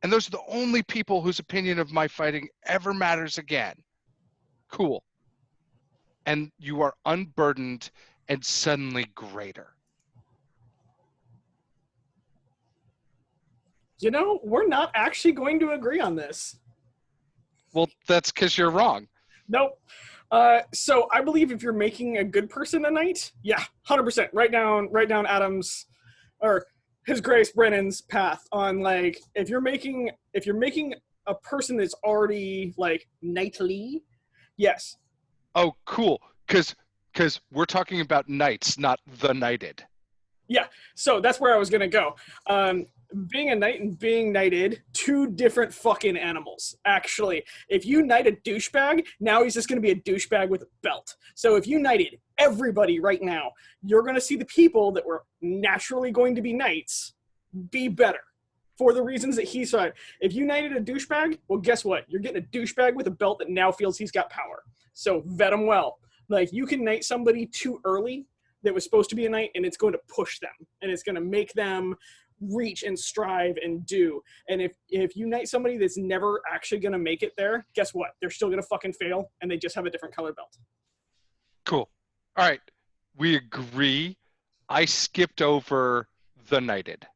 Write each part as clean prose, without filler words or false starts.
And those are the only people whose opinion of my fighting ever matters again. Cool. And you are unburdened and suddenly greater. You know, we're not actually going to agree on this. Well, that's because you're wrong. Nope. So I believe if you're making a good person a knight, yeah, 100%. Write down Adam's or His Grace Brennan's path on like if you're making a person that's already like knightly, yes. Oh, cool. Because we're talking about knights, not the knighted. Yeah, so that's where I was gonna go. Being a knight and being knighted, two different fucking animals. Actually, if you knight a douchebag, now he's just gonna be a douchebag with a belt. So if you knighted everybody right now, you're gonna see the people that were naturally going to be knights be better for the reasons that he said. If you knighted a douchebag, well, guess what? You're getting a douchebag with a belt that now feels he's got power. So vet him well. Like you can knight somebody too early that was supposed to be a knight, and it's going to push them, and it's going to make them reach and strive and do. And if you knight somebody that's never actually going to make it there, guess what? They're still going to fucking fail, and they just have a different color belt. Cool. All right. We agree. I skipped over the knighted.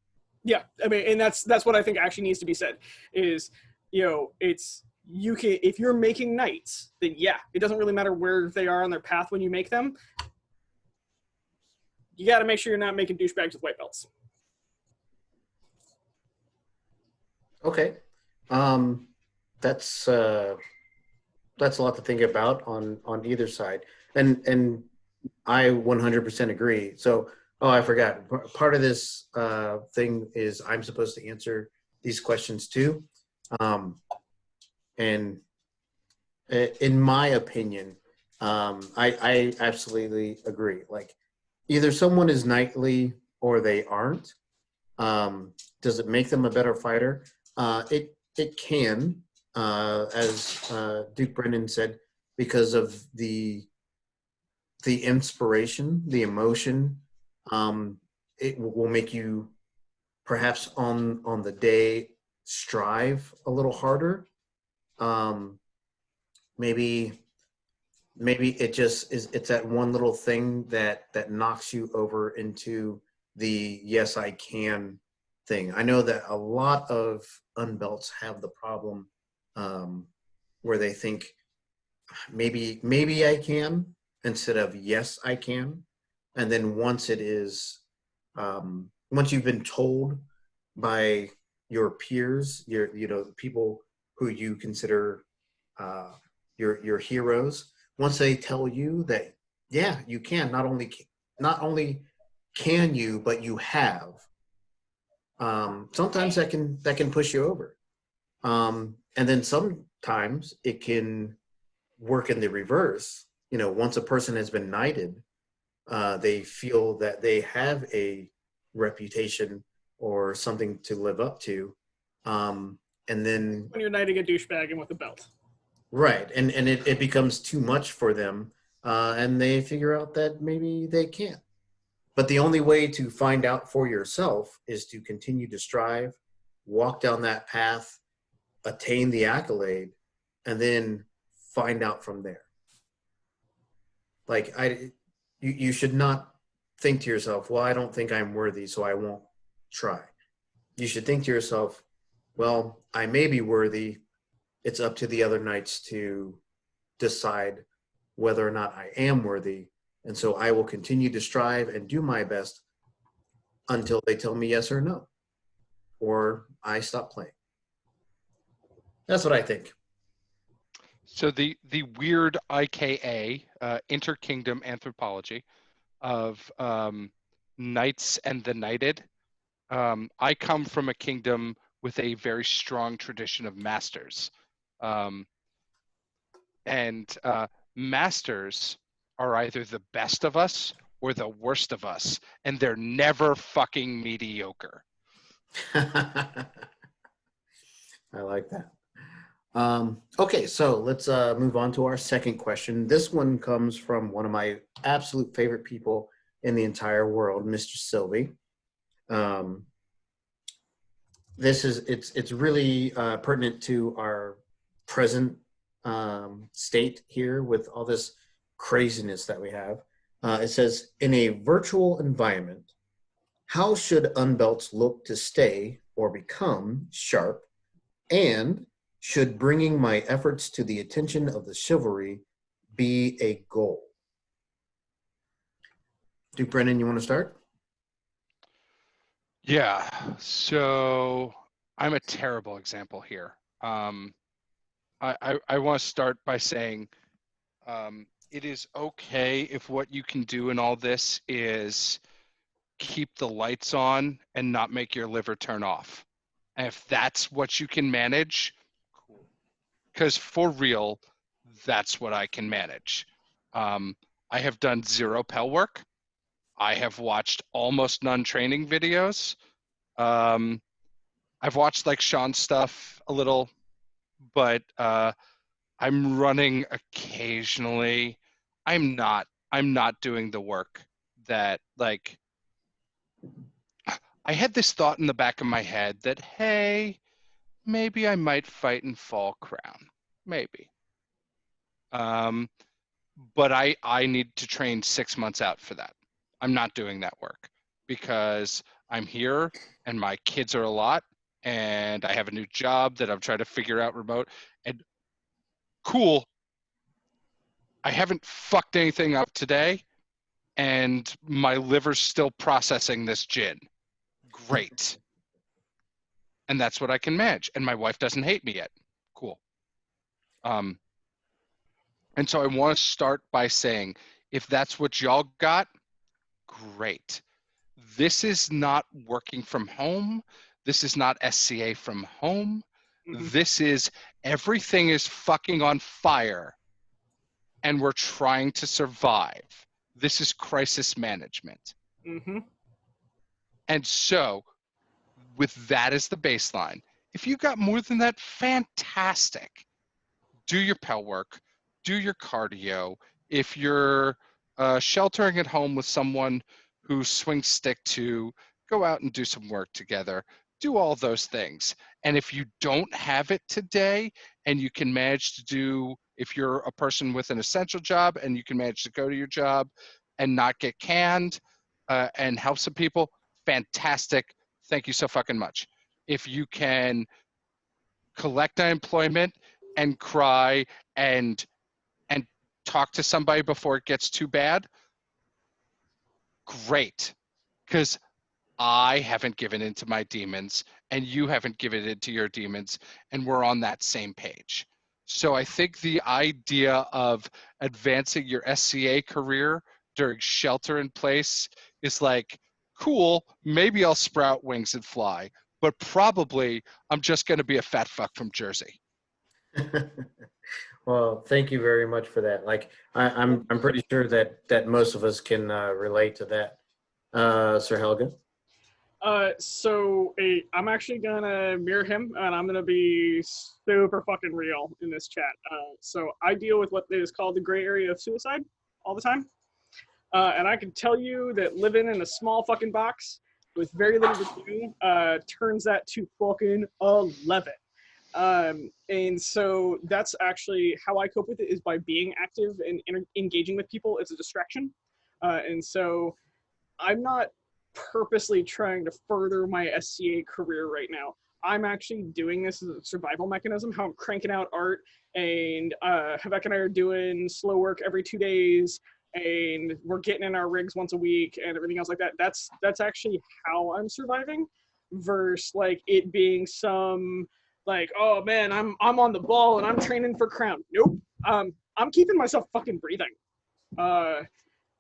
Yeah, I mean, and that's what I think actually needs to be said is, you know, it's you can if you're making knights, then yeah, it doesn't really matter where they are on their path when you make them. You got to make sure you're not making douchebags with white belts. Okay. That's a lot to think about on either side. And I 100% agree. So, I forgot. Part of this thing is I'm supposed to answer these questions too. And in my opinion, I absolutely agree. Like, either someone is knightly or they aren't. Does it make them a better fighter? It can, as Duke Brennen said, because of the inspiration, the emotion. It will make you perhaps on the day strive a little harder. Maybe it just is. It's that one little thing that knocks you over into the yes I can thing. I know that a lot of unbelts have the problem where they think maybe I can instead of yes I can, and then once it is once you've been told by your peers, the people who you consider your heroes, once they tell you that yeah you can, not only can you but you have, sometimes that can push you over, and then sometimes it can work in the reverse. Once a person has been knighted, they feel that they have a reputation or something to live up to, and then When you're knighting a douchebag and with a belt. right, and it becomes too much for them, and they figure out that maybe they can't. But the only way to find out for yourself is to continue to strive, walk down that path, attain the accolade, and then find out from there. Like you should not think to yourself, well, I don't think I'm worthy, so I won't try. You should think to yourself, well, I may be worthy. It's up to the other knights to decide whether or not I am worthy. And so I will continue to strive and do my best until they tell me yes or no, or I stop playing. That's what I think. So the weird IKA, interkingdom anthropology of knights and the knighted. I come from a kingdom with a very strong tradition of masters. And masters are either the best of us or the worst of us, and they're never fucking mediocre. I like that. Okay, so let's move on to our second question. This one comes from one of my absolute favorite people in the entire world, Mr. Sylvie. it's really pertinent to our present state here with all this craziness that we have. It says, in a virtual environment, how should unbelts look to stay or become sharp? And should bringing my efforts to the attention of the chivalry be a goal? Duke Brennan, you want to start? Yeah. So I'm a terrible example here. I want to start by saying it is okay if what you can do in all this is keep the lights on and not make your liver turn off. And if that's what you can manage, cool. Because for real, that's what I can manage. I have done 0 Pell work. I have watched almost none training videos. I've watched like Sean's stuff a little, but I'm running occasionally. I'm not doing the work that like I had this thought in the back of my head that, hey, maybe I might fight in Fall Crown. Maybe. But I need to train 6 months out for that. I'm not doing that work because I'm here and my kids are a lot and I have a new job that I'm trying to figure out remote. And cool, I haven't fucked anything up today and my liver's still processing this gin. Great. And that's what I can manage. And my wife doesn't hate me yet. Cool. And so I want to start by saying, if that's what y'all got, great. This is not working from home. This is not SCA from home. Mm-hmm. This is everything is fucking on fire and we're trying to survive. This is crisis management. Mm-hmm. And so with that as the baseline, if you got more than that, fantastic. Do your Pell work, do your cardio. If you're sheltering at home with someone who swings stick to, go out and do some work together. Do all those things. And if you don't have it today and you can manage to do, if you're a person with an essential job and you can manage to go to your job and not get canned and help some people, fantastic. Thank you so fucking much. If you can collect unemployment and cry and talk to somebody before it gets too bad, great. Because I haven't given in to my demons and you haven't given in to your demons, and we're on that same page. So I think the idea of advancing your SCA career during shelter in place is like, cool, maybe I'll sprout wings and fly, but probably I'm just going to be a fat fuck from Jersey. Well, thank you very much for that. Like, I'm pretty sure that most of us can relate to that. Sir Helga. I'm actually gonna mirror him, and I'm gonna be super fucking real in this chat. So I deal with what is called the gray area of suicide all the time, and I can tell you that living in a small fucking box with very little to do turns that to fucking 11. And so that's actually how I cope with it, is by being active and engaging with people. It's a distraction, and so I'm not purposely trying to further my SCA career right now. I'm actually doing this as a survival mechanism, how I'm cranking out art, and Havek and I are doing slow work every 2 days, and we're getting in our rigs once a week and everything else like that. That's actually how I'm surviving, versus like it being some like, oh man, I'm on the ball and I'm training for crown. Nope. I'm keeping myself fucking breathing.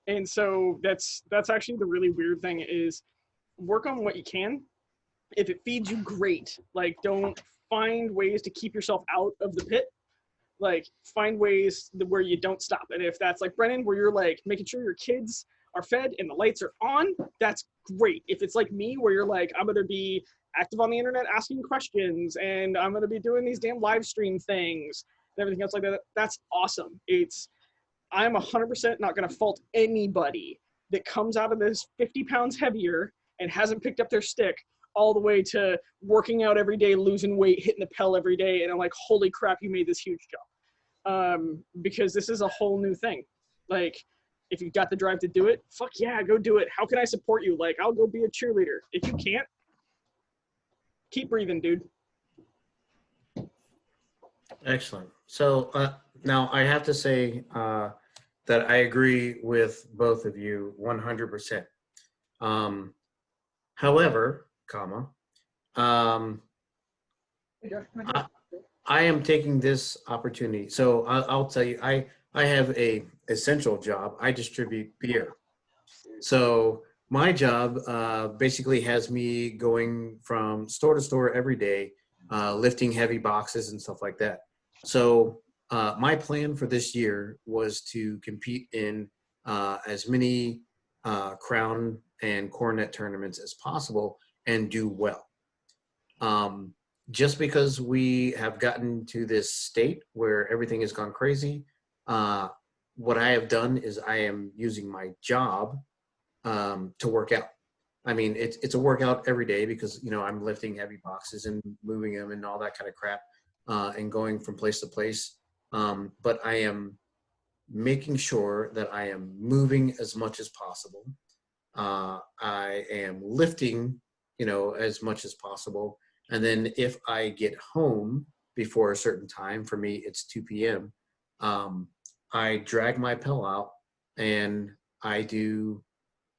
And so that's actually the really weird thing, is work on what you can. If it feeds you, great. Like, don't find ways to keep yourself out of the pit. Like, find ways where you don't stop. And if that's like Brennen, where you're like making sure your kids are fed and the lights are on, that's great. If it's like me, where you're like, I'm going to be active on the internet asking questions and I'm going to be doing these damn live stream things and everything else like that, that's awesome. I'm 100% not going to fault anybody that comes out of this 50 pounds heavier and hasn't picked up their stick all the way to working out every day, losing weight, hitting the Pel every day, and I'm like, holy crap, you made this huge jump. Because this is a whole new thing. Like, if you've got the drive to do it, fuck yeah, go do it. How can I support you? Like, I'll go be a cheerleader. If you can't, keep breathing, dude. Excellent. So now I have to say that I agree with both of you 100%. However, comma, I am taking this opportunity. So I'll tell you, I have a essential job. I distribute beer. So my job basically has me going from store to store every day, lifting heavy boxes and stuff like that. So my plan for this year was to compete in as many crown and coronet tournaments as possible and do well. Just because we have gotten to this state where everything has gone crazy, what I have done is I am using my job to work out. I mean, it's a workout every day because, you know, I'm lifting heavy boxes and moving them and all that kind of crap and going from place to place. But I am making sure that I am moving as much as possible. I am lifting, you know, as much as possible. And then if I get home before a certain time, for me, it's 2 p.m., I drag my Pel out and I do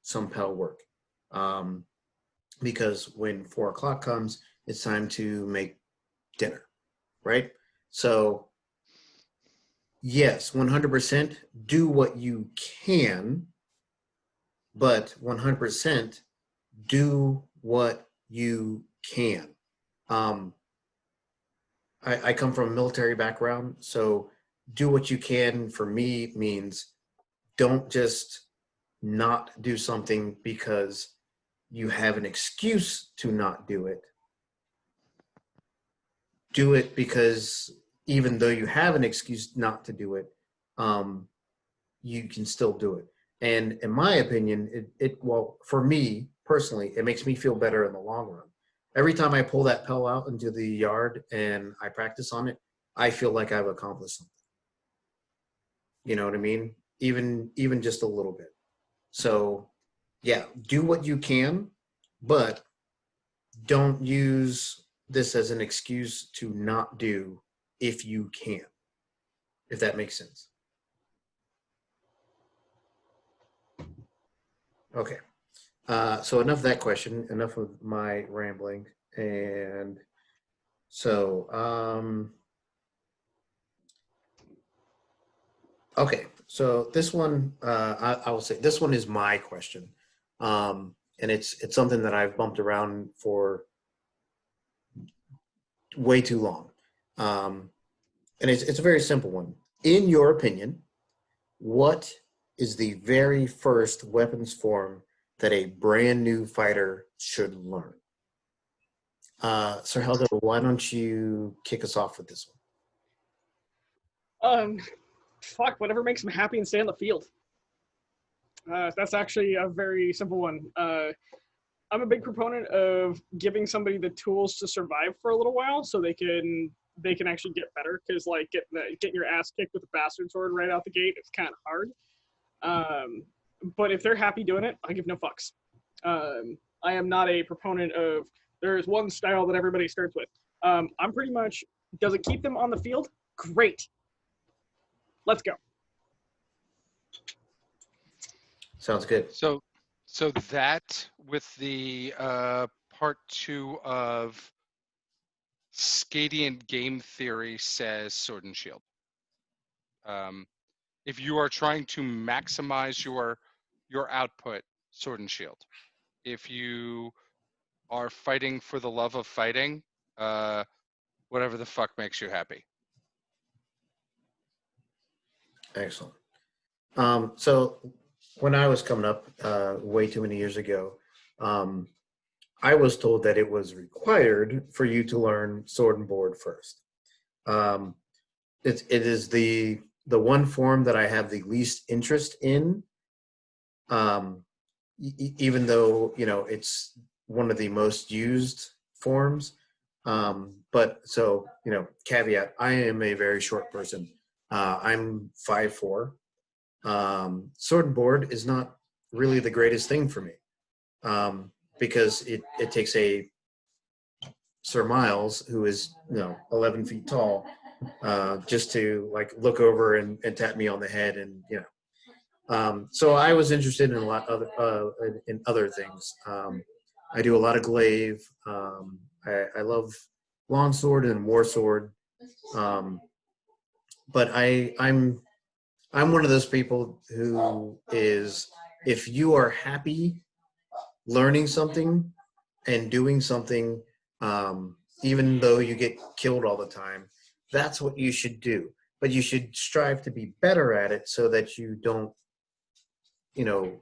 some Pel work. Because when 4 o'clock comes, it's time to make dinner, right? So yes, 100% do what you can, but 100% do what you can. I come from a military background, so do what you can for me means don't just not do something because you have an excuse to not do it. Do it because even though you have an excuse not to do it, you can still do it. And in my opinion, well, for me personally, it makes me feel better in the long run. Every time I pull that Pel out into the yard and I practice on it, I feel like I've accomplished something. You know what I mean? Even just a little bit. So yeah, do what you can, but don't use this as an excuse to not do if you can, if that makes sense. Okay. So enough of that question, enough of my rambling. And so, okay. So this one, I will say this one is my question. And it's something that I've bumped around for way too long. And it's a very simple one. In your opinion, what is the very first weapons form that a brand new fighter should learn? Sir Helga, why don't you kick us off with this one? Fuck, whatever makes them happy and stay on the field. That's actually a very simple one. I'm a big proponent of giving somebody the tools to survive for a little while so they can actually get better, because like getting your ass kicked with a bastard sword right out the gate is kind of hard. But if they're happy doing it, I give no fucks. I am not a proponent of there's one style that everybody starts with. I'm pretty much, does it keep them on the field? Great. Let's go. Sounds good. So that with the part 2 of Scadian game theory says sword and shield. If you are trying to maximize your output, sword and shield. If you are fighting for the love of fighting, whatever the fuck makes you happy. Excellent. So when I was coming up way too many years ago, I was told that it was required for you to learn sword and board first. It is the one form that I have the least interest in, even though, you know, it's one of the most used forms. But so, caveat, I am a very short person. I'm 5'4". Sword and board is not really the greatest thing for me, because it takes a Sir Miles, who is 11 feet tall, just to like look over and tap me on the head, and so I was interested in a lot other in other things. I do a lot of glaive. I love longsword and warsword, but I'm one of those people who is, if you are happy learning something and doing something, even though you get killed all the time, that's what you should do. But you should strive to be better at it so that you don't, you're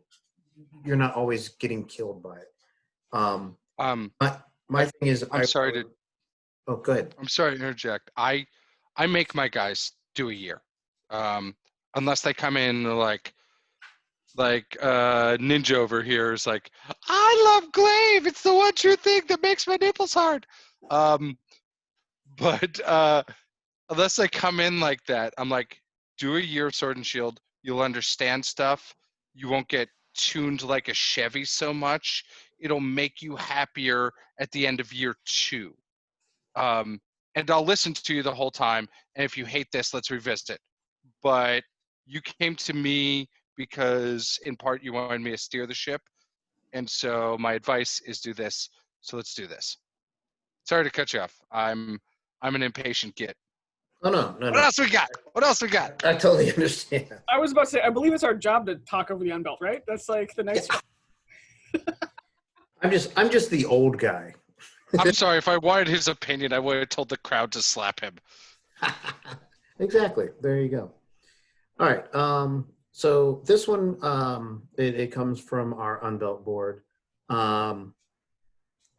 not always getting killed by it. My thing is, I'm sorry to. Oh, go ahead. I'm sorry to interject. I make my guys do a year, unless they come in like Ninja over here is like, I love glaive. It's the one true thing that makes my nipples hard. But unless they come in like that, I'm like, do a year of Sword and Shield. You'll understand stuff. You won't get tuned like a Chevy so much. It'll make you happier at the end of year 2. And I'll listen to you the whole time. And if you hate this, let's revisit it. But you came to me because in part you wanted me to steer the ship. And so my advice is do this. So let's do this. Sorry to cut you off. I'm an impatient git. Oh, no. What else we got? What else we got? I totally understand. I was about to say, I believe it's our job to talk over the unbelt, right? That's like the nice. I'm just the old guy. I'm sorry. If I wanted his opinion, I would have told the crowd to slap him. Exactly. There you go. All right. So this one, it comes from our unbelt board.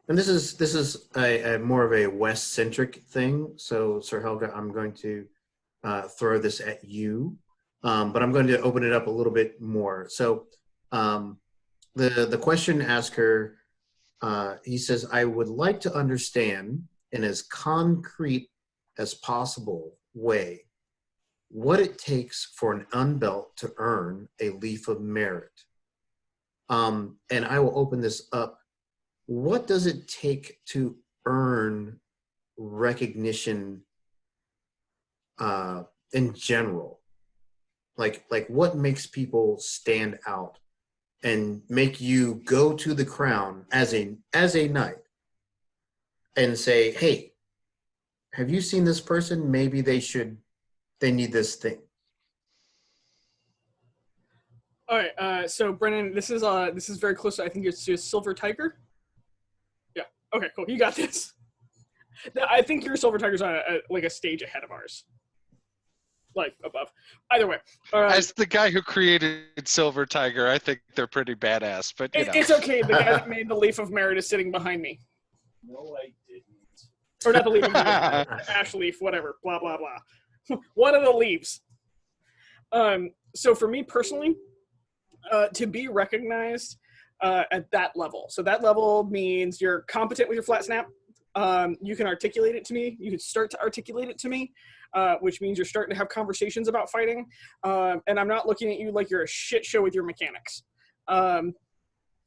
And this is a more of a West-centric thing. So, Sir Helga, I'm going to throw this at you, but I'm going to open it up a little bit more. So the question asker, he says, I would like to understand in as concrete as possible way what it takes for an unbelt to earn a leaf of merit. And I will open this up. What does it take to earn recognition in general? Like what makes people stand out and make you go to the crown as a knight and say, hey, have you seen this person? Maybe they need this thing. All right, so Brennen, this is very close. I think it's just Silver Tiger. Yeah. Okay. Cool. You got this. I think your Silver Tiger's on like a stage ahead of ours, like above. Either way. As the guy who created Silver Tiger, I think they're pretty badass. But it's okay. The guy that made the Leaf of Merit is sitting behind me. No, I didn't. Or not the Leaf of Merit, Ash Leaf, whatever. Blah blah blah. One of the leaves. So for me personally, to be recognized at that level. So that level means you're competent with your flat snap. You can articulate it to me. You can start to articulate it to me, which means you're starting to have conversations about fighting. And I'm not looking at you like you're a shit show with your mechanics.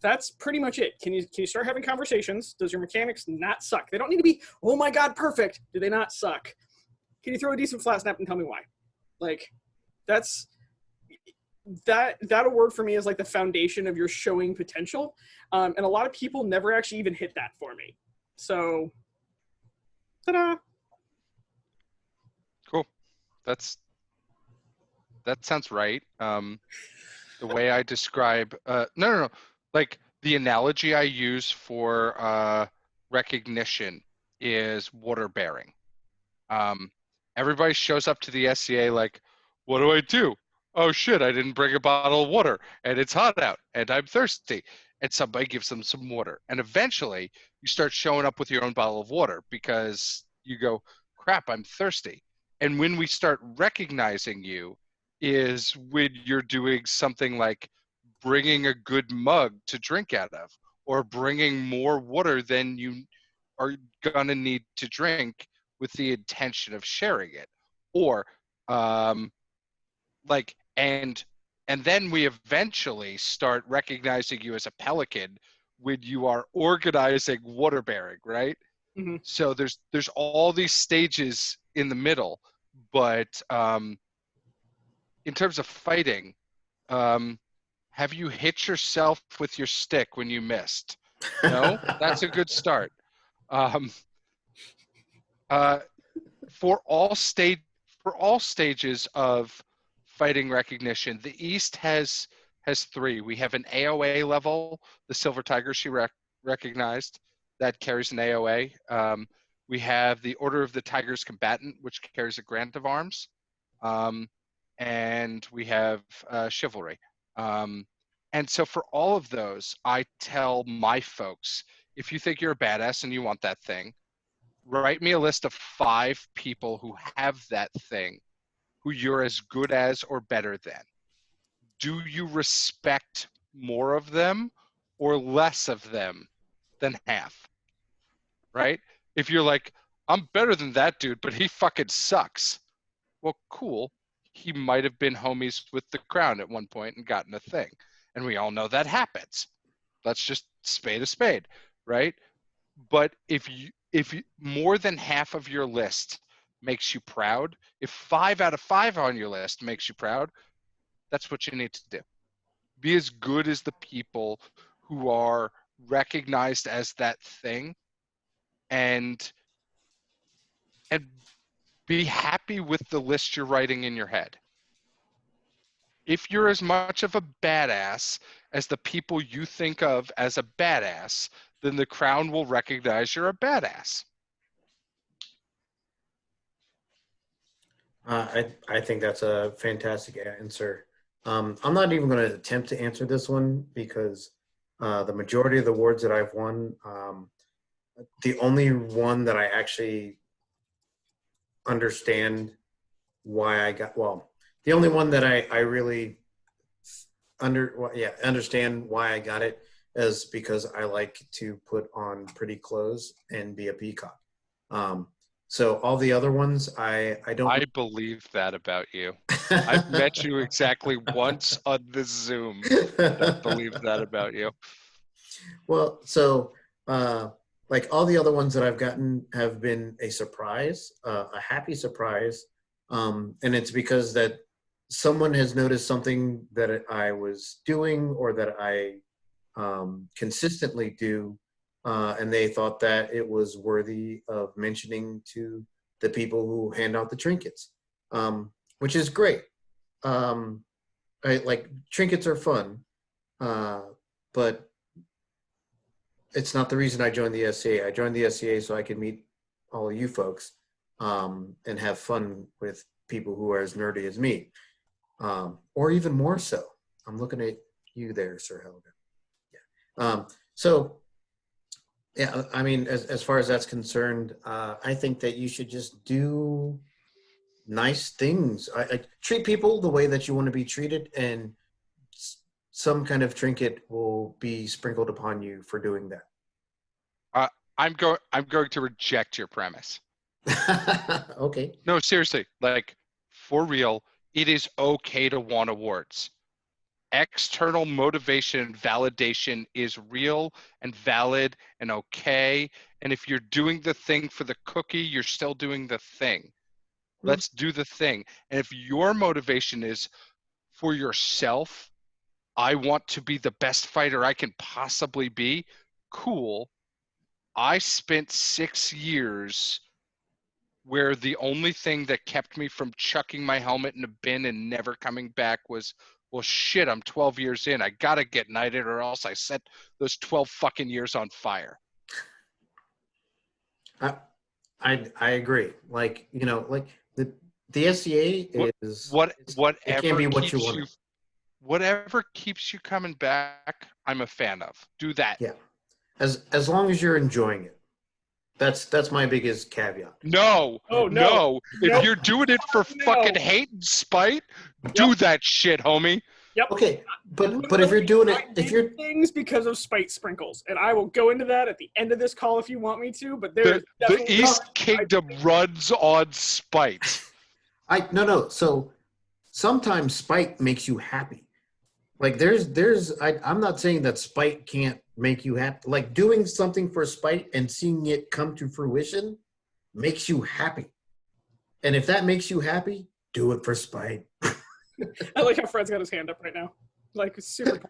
That's pretty much it. Can you start having conversations? Does your mechanics not suck? They don't need to be, oh my God, perfect. Do they not suck? Can you throw a decent flat snap and tell me why? Like, that award for me is like the foundation of your showing potential. And a lot of people never actually even hit that for me. So, ta-da. Cool. That sounds right. The way I describe, no. Like the analogy I use for recognition is water bearing. Everybody shows up to the SCA like, what do I do? Oh shit, I didn't bring a bottle of water and it's hot out and I'm thirsty. And somebody gives them some water. And eventually you start showing up with your own bottle of water because you go, crap, I'm thirsty. And when we start recognizing you is when you're doing something like bringing a good mug to drink out of or bringing more water than you are gonna need to drink with the intention of sharing it, or like and then we eventually start recognizing you as a pelican when you are organizing water bearing, right? Mhm. So there's all these stages in the middle, but in terms of fighting, um, have you hit yourself with your stick when you missed? No, that's a good start. Um, uh, for all state for all stages of fighting recognition, the East has three. We have an AOA level, the Silver Tiger she recognized, that carries an AOA. We have the Order of the Tiger's Combatant, which carries a grant of arms, um, and we have Chivalry. And so for all of those, I tell my folks, if you think you're a badass and you want that thing, write me a list of 5 people who have that thing, who you're as good as or better than. Do you respect more of them or less of them than half? Right? If you're like, I'm better than that dude, but he fucking sucks. Well, cool. He might have been homies with the crown at one point and gotten a thing. And we all know that happens. Let's just spade a spade, right? But if you more than half of your list makes you proud, if 5 out of 5 on your list makes you proud, that's what you need to do. Be as good as the people who are recognized as that thing, and and be happy with the list you're writing in your head. If you're as much of a badass as the people you think of as a badass, then the crown will recognize you're a badass. I think that's a fantastic answer. I'm not even going to attempt to answer this one because the majority of the awards that I've won, the only one that I actually understand why I got, well, the only one that I really understand why I got it is because I like to put on pretty clothes and be a peacock. So all the other ones, I don't. I believe that about you. I've met you exactly once on this Zoom. I believe that about you. Well, so like all the other ones that I've gotten have been a surprise, a happy surprise, and it's because that someone has noticed something that I was doing or that I consistently do, and they thought that it was worthy of mentioning to the people who hand out the trinkets, which is great. Like trinkets are fun, but it's not the reason I joined the SCA. I joined the SCA so I could meet all of you folks and have fun with people who are as nerdy as me, or even more so. I'm looking at you there, Sir Helga. Yeah. So, yeah, I mean, as far as that's concerned, I think that you should just do nice things. I treat people the way that you want to be treated, and some kind of trinket will be sprinkled upon you for doing that. I'm going to reject your premise. Okay. No, seriously, like for real, it is okay to want awards. External motivation and validation is real and valid and okay. And if you're doing the thing for the cookie, you're still doing the thing. Let's do the thing. And if your motivation is for yourself, I want to be the best fighter I can possibly be, cool. I spent 6 years where the only thing that kept me from chucking my helmet in a bin and never coming back was, well, shit, I'm 12 years in. I got to get knighted or else I set those 12 fucking years on fire. I agree. Like, you know, like the SCA is it can Whatever be what you keeps want. you whatever keeps you coming back, I'm a fan of. Do that. Yeah. As long as you're enjoying it. That's my biggest caveat. No. Oh, no. No. If Nope. you're doing it for No. fucking hate and spite, do that shit, homie. Yep. Okay, but if you're doing it, if you're things because of spite sprinkles, and I will go into that at the end of this call if you want me to. But The definitely East Kingdom runs on spite. no. So sometimes spite makes you happy. Like I'm not saying that spite can't make you happy. Like doing something for spite and seeing it come to fruition makes you happy. And if that makes you happy, do it for spite. I like how Fred's got his hand up right now, like super. Polite.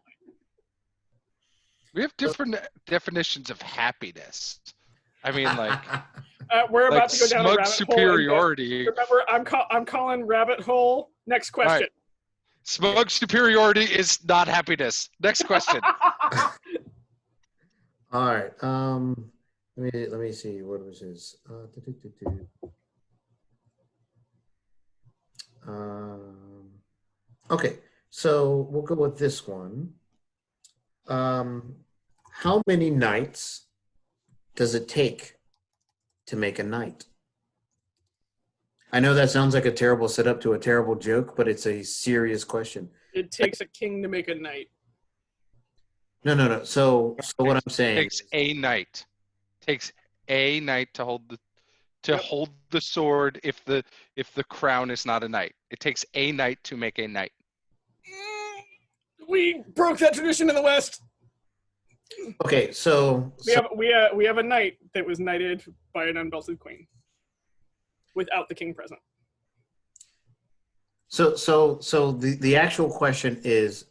We have different definitions of happiness. I mean, like We're about like to go down a smug rabbit superiority. hole. Remember, I'm calling rabbit hole. Next question. Right. Smug superiority is not happiness. Next question. All right. Let me see. What was his? Okay. So we'll go with this one. How many nights does it take to make a night? I know that sounds like a terrible setup to a terrible joke, but it's a serious question. It takes a king to make a knight. No. So what I'm saying Takes a night. Takes a night to hold the sword if the crown is not a knight. It takes a night to make a knight. We broke that tradition in the West. Okay, so We have a knight that was knighted by an unbelted queen, without the king present. So the actual question is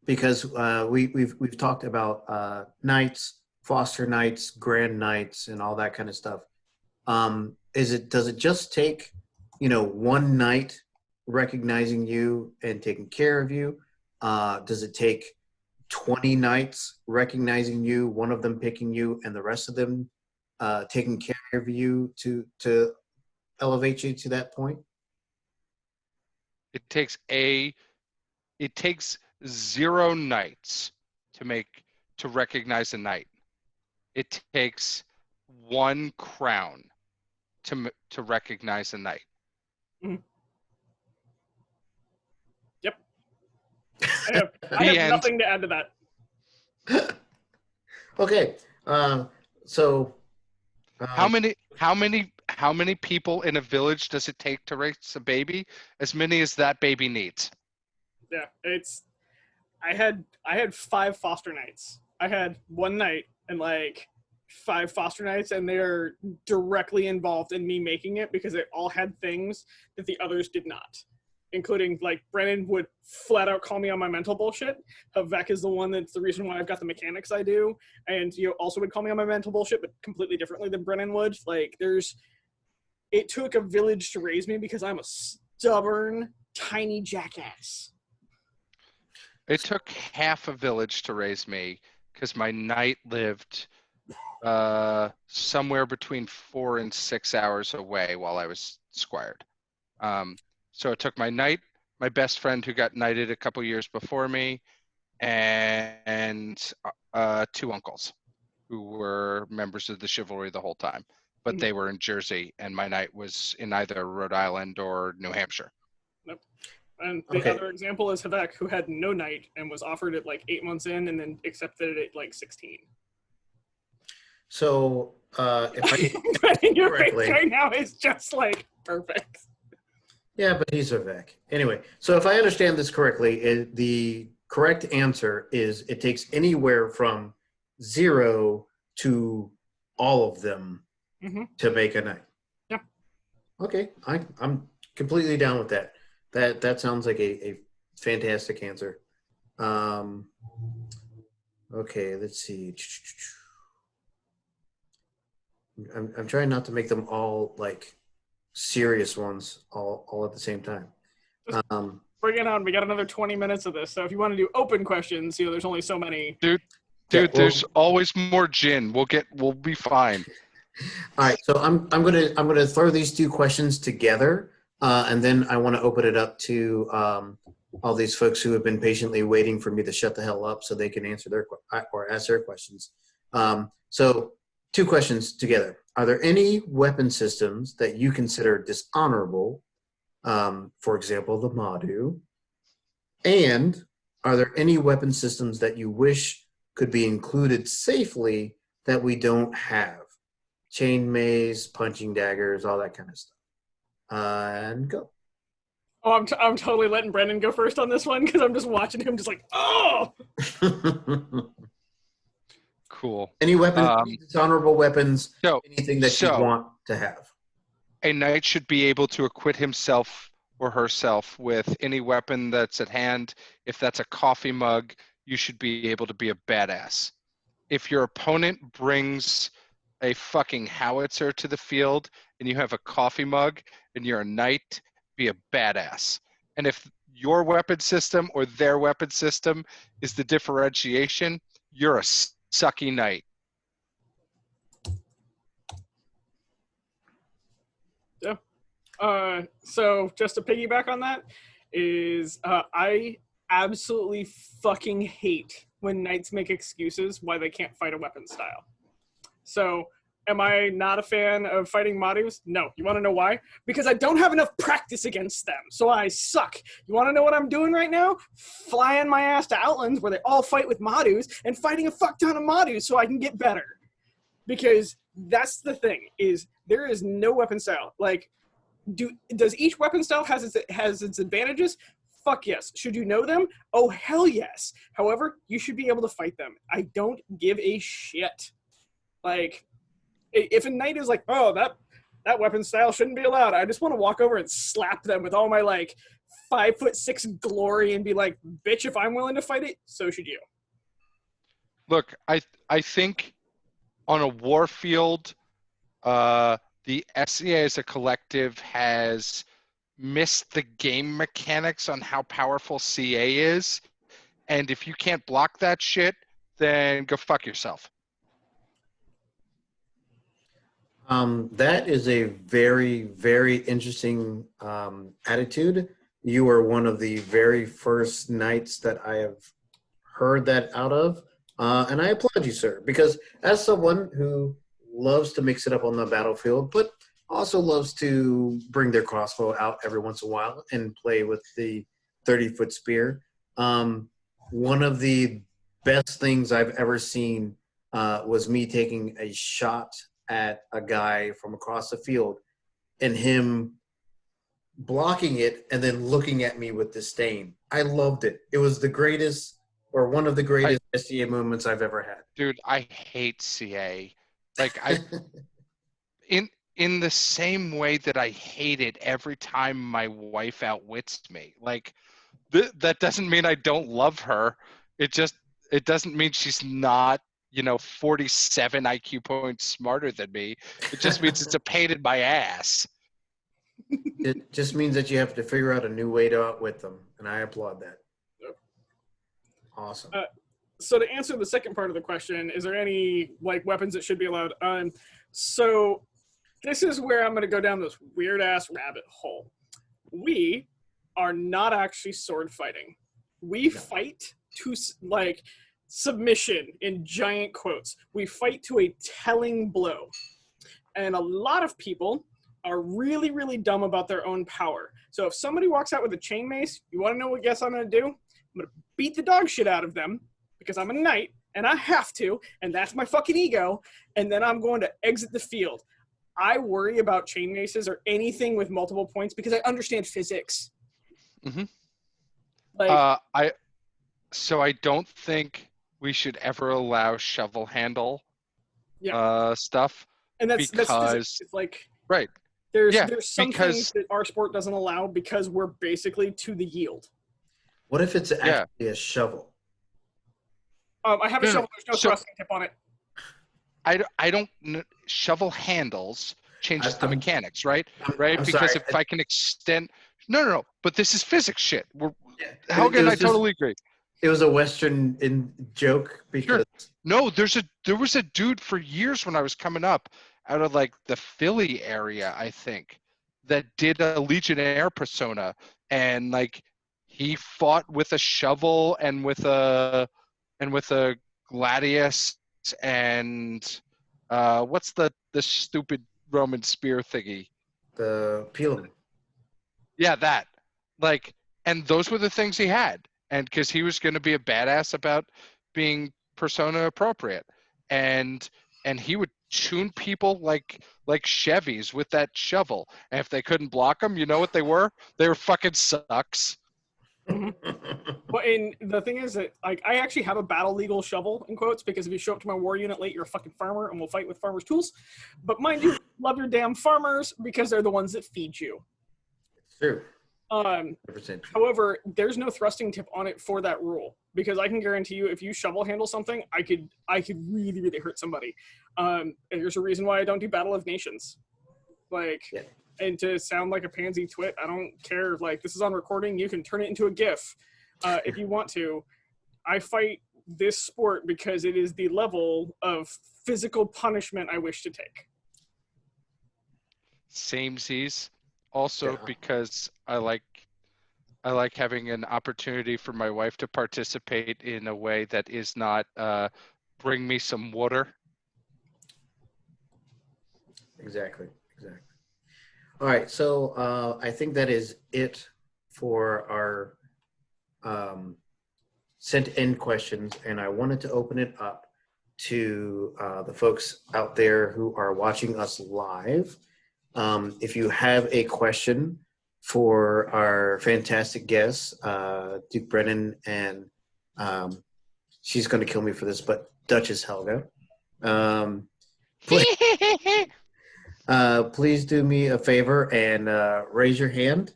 because we've talked about knights, foster knights, grand knights, and all that kind of stuff. Does it just take one knight recognizing you and taking care of you? Does it take 20 knights recognizing you, one of them picking you, and the rest of them taking care of you to elevate you to that point? It takes 0 knights to recognize a knight. It takes 1 crown to recognize a knight. Mm-hmm. Yep. I have nothing to add to that. Okay. So how many people in a village does it take to raise a baby? As many as that baby needs. Yeah, I had 5 foster knights. I had 1 knight and like 5 foster knights, and they're directly involved in me making it because they all had things that the others did not, including like Brennen would flat out call me on my mental bullshit. Vec is the one that's the reason why I've got the mechanics I do, and also would call me on my mental bullshit, but completely differently than Brennen would. Like it took a village to raise me because I'm a stubborn, tiny jackass. It took half a village to raise me because my knight lived somewhere between 4 and 6 hours away while I was squired. So it took my knight, my best friend who got knighted a couple years before me, and 2 uncles who were members of the chivalry the whole time. But they were in Jersey, and my knight was in either Rhode Island or New Hampshire. Nope. And the other example is Havek, who had no knight and was offered it like 8 months in and then accepted it at like 16. So if I your face right now is just like perfect. Yeah, but he's a Vec. Anyway, so if I understand this correctly, the correct answer is it takes anywhere from 0 to all of them to make a knight. Yeah. Okay, I'm completely down with that. That sounds like a fantastic answer. Okay, let's see. I'm trying not to make them all like serious ones all at the same time. Bring it on. We got another 20 minutes of this. So if you want to do open questions, there's only so many. Dude, there's always more gin. We'll be fine. All right, so I'm gonna throw these 2 questions together, and then I want to open it up to all these folks who have been patiently waiting for me to shut the hell up so they can answer or ask their questions. So 2 questions together. Are there any weapon systems that you consider dishonorable? For example, the Madu. And are there any weapon systems that you wish could be included safely that we don't have? Chain mace, punching daggers, all that kind of stuff. And go. Oh, I'm totally letting Brennan go first on this one because I'm just watching him just like, oh! Cool. Any weapons, any dishonorable weapons, So, anything that you want to have. A knight should be able to acquit himself or herself with any weapon that's at hand. If that's a coffee mug, you should be able to be a badass. If your opponent brings a fucking howitzer to the field and you have a coffee mug and you're a knight, be a badass. And if your weapon system or their weapon system is the differentiation, you're a sucky knight. Yeah. So just to piggyback on that is I absolutely fucking hate when knights make excuses why they can't fight a weapon style. So am I not a fan of fighting Madus? No. You want to know why? Because I don't have enough practice against them, so I suck. You want to know what I'm doing right now? Flying my ass to Outlands where they all fight with Madus and fighting a fuck ton of Madus so I can get better. Because that's the thing, is there is no weapon style. Like, does each weapon style has its advantages? Fuck yes. Should you know them? Oh, hell yes. However, you should be able to fight them. I don't give a shit. Like, if a knight is like, oh, that weapon style shouldn't be allowed, I just want to walk over and slap them with all my, like, 5'6" glory and be like, bitch, if I'm willing to fight it, so should you. Look, I think on a war field, the SCA as a collective has missed the game mechanics on how powerful CA is. And if you can't block that shit, then go fuck yourself. That is a very, very interesting attitude. You are one of the very first knights that I have heard that out of. And I applaud you, sir, because as someone who loves to mix it up on the battlefield, but also loves to bring their crossbow out every once in a while and play with the 30-foot spear. One of the best things I've ever seen was me taking a shot at a guy from across the field and him blocking it and then looking at me with disdain. I loved it. It was the greatest, or one of the greatest SCA moments I've ever had. Dude, I hate CA. Like, in the same way that I hate it every time my wife outwits me. Like, that doesn't mean I don't love her. It doesn't mean she's not, 47 IQ points smarter than me. It just means it's a pain in my ass. It just means that you have to figure out a new way to outwit them, and I applaud that. Yep. Awesome. So to answer the second part of the question, is there any weapons that should be allowed? So this is where I'm going to go down this weird ass rabbit hole. We are not actually sword fighting. We fight to submission in giant quotes. We fight to a telling blow. And a lot of people are really, really dumb about their own power. So if somebody walks out with a chain mace, you want to know what guess I'm going to do? I'm going to beat the dog shit out of them because I'm a knight and I have to, and that's my fucking ego, and then I'm going to exit the field. I worry about chain maces or anything with multiple points because I understand physics. Mm-hmm. I don't think we should ever allow shovel handle stuff. And that's because it's like right. There's some things that our sport doesn't allow because we're basically to the yield. What if it's actually a shovel? I have a shovel. There's no thrusting tip on it. I don't shovel handles changes the mechanics, right? I'm because sorry. if I can extend no, but this is physics shit. Helga and I totally agree. It was a Western joke because no, there was a dude for years when I was coming up out of like the Philly area, I think, that did a Legionnaire persona, and like he fought with a shovel and with a gladius and what's the stupid Roman spear thingy? the pilum. Yeah, that. Like, and those were the things he had. and because he was going to be a badass about being persona appropriate, and he would tune people like Chevys with that shovel, and if they couldn't block them, you know what they were? They were fucking sucks. But the thing is that like I actually have a battle legal shovel in quotes, because if you show up to my war unit late, you're a fucking farmer and we'll fight with farmers' tools. But mind you, love your damn farmers because they're the ones that feed you. It's true. 100%. However, there's no thrusting tip on it for that rule, because I can guarantee you, if you shovel handle something, I could really, really hurt somebody. And there's a reason why I don't do Battle of Nations. Like, Yeah. And to sound like a pansy twit, I don't care. Like, this is on recording. You can turn it into a GIF if you want to. I fight this sport because it is the level of physical punishment I wish to take. Samesies. Also, Yeah. because I like having an opportunity for my wife to participate in a way that is not bring me some water. Exactly. All right, so I think that is it for our sent in questions, and I wanted to open it up to the folks out there who are watching us live. If you have a question for our fantastic guests, Duke Brennen, and she's going to kill me for this, but Duchess Helga. Please do me a favor and raise your hand.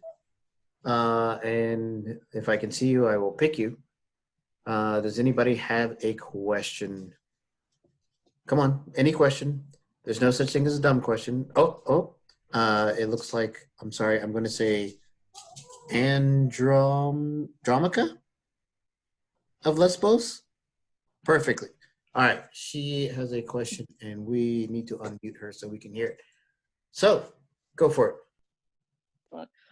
And if I can see you, I will pick you. Does anybody have a question? Come on, any question. There's no such thing as a dumb question. It looks like, I'm sorry, I'm going to say Andromaca of Lesbos? Perfectly. All right, she has a question, and we need to unmute her so we can hear it. So, go for it.